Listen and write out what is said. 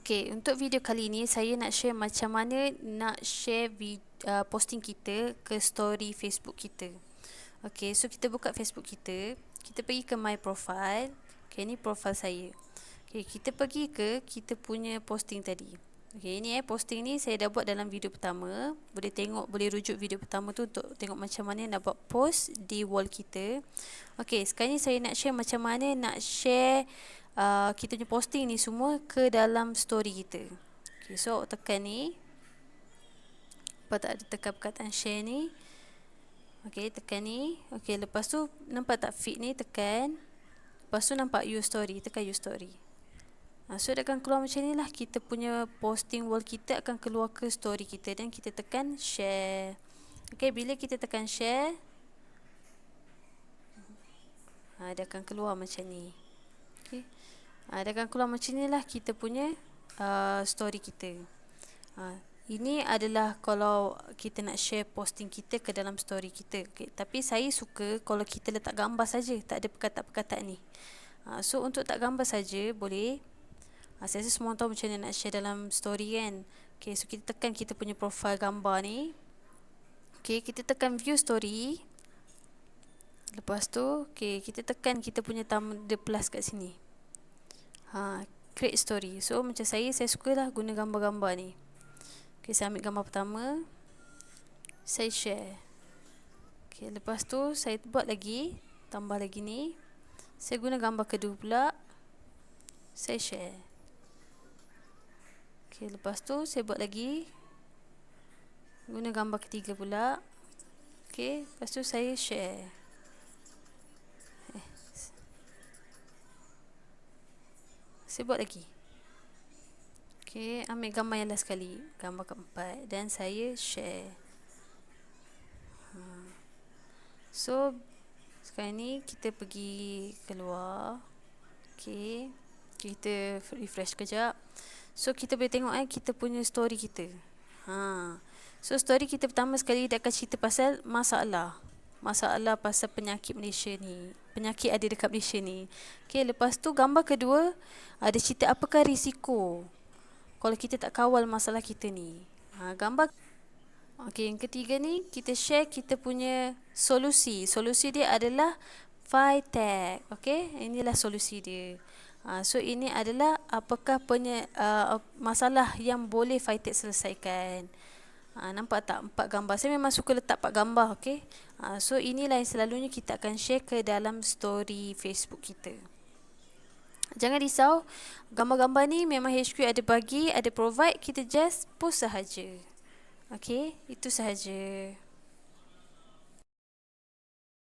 Okey, untuk video kali ini saya nak share macam mana nak share posting kita ke story Facebook kita. Okey, so kita buka Facebook kita, kita pergi ke my profile. Okey, ni profile saya. Okey, kita pergi ke kita punya posting tadi. Okey, ini posting ni saya dah buat dalam video pertama. Boleh tengok, boleh rujuk video pertama tu untuk tengok macam mana nak buat post di wall kita. Okey, sekarang ni saya nak share macam mana nak share kita punya posting ni semua ke dalam story kita. Okay, so tekan ni. Lepas tak ada tekan perkataan share ni. Okay, tekan ni. Okay, lepas tu nampak tak feed ni, tekan. Lepas tu nampak your story, tekan your story. So dia akan keluar macam ni lah. Kita punya posting wall kita akan keluar ke story kita. Dan kita tekan share. Okay, bila kita tekan share, dia akan keluar macam ni. Okay. Dia akan keluar macam ni lah kita punya story kita. Ini adalah kalau kita nak share posting kita ke dalam story kita. Okay. Tapi saya suka kalau kita letak gambar saja, tak ada perkataan-perkataan ni. So untuk tak gambar saja boleh. Saya rasa semua tahu macam mana nak share dalam story kan. Okay, so kita tekan kita punya profile gambar ni. Okay, kita tekan view story. Lepas tu, okay, kita tekan kita punya the plus kat sini. Create story. So macam saya sukalah guna gambar-gambar ni. Okay, saya ambil gambar pertama, saya share. Okay, lepas tu saya buat lagi, tambah lagi ni. Saya guna gambar kedua pula, saya share. Okay, lepas tu saya buat lagi, guna gambar ketiga pula. Okay, lepas tu saya share. Saya buat lagi. Okay, ambil gambar yang last sekali, gambar keempat, dan saya share. So sekarang ni kita pergi keluar. Okay, kita refresh kejap. So kita boleh tengok kita punya story kita. So story kita pertama sekali dia akan cerita pasal masalah pasal penyakit Malaysia ni, penyakit ada dekat Malaysia ni. Okay, lepas tu gambar kedua ada cerita apakah risiko kalau kita tak kawal masalah kita ni. Gambar okey, yang ketiga ni kita share kita punya solusi. Solusi dia adalah VITEC. Okey, inilah solusi dia. So ini adalah apakah masalah yang boleh VITEC selesaikan. Nampak tak 4 gambar? Saya memang suka letak 4 gambar, okey. So inilah yang selalunya kita akan share ke dalam story Facebook kita. Jangan risau, gambar-gambar ni memang HQ ada bagi, ada provide, kita just post sahaja. Okey, itu sahaja.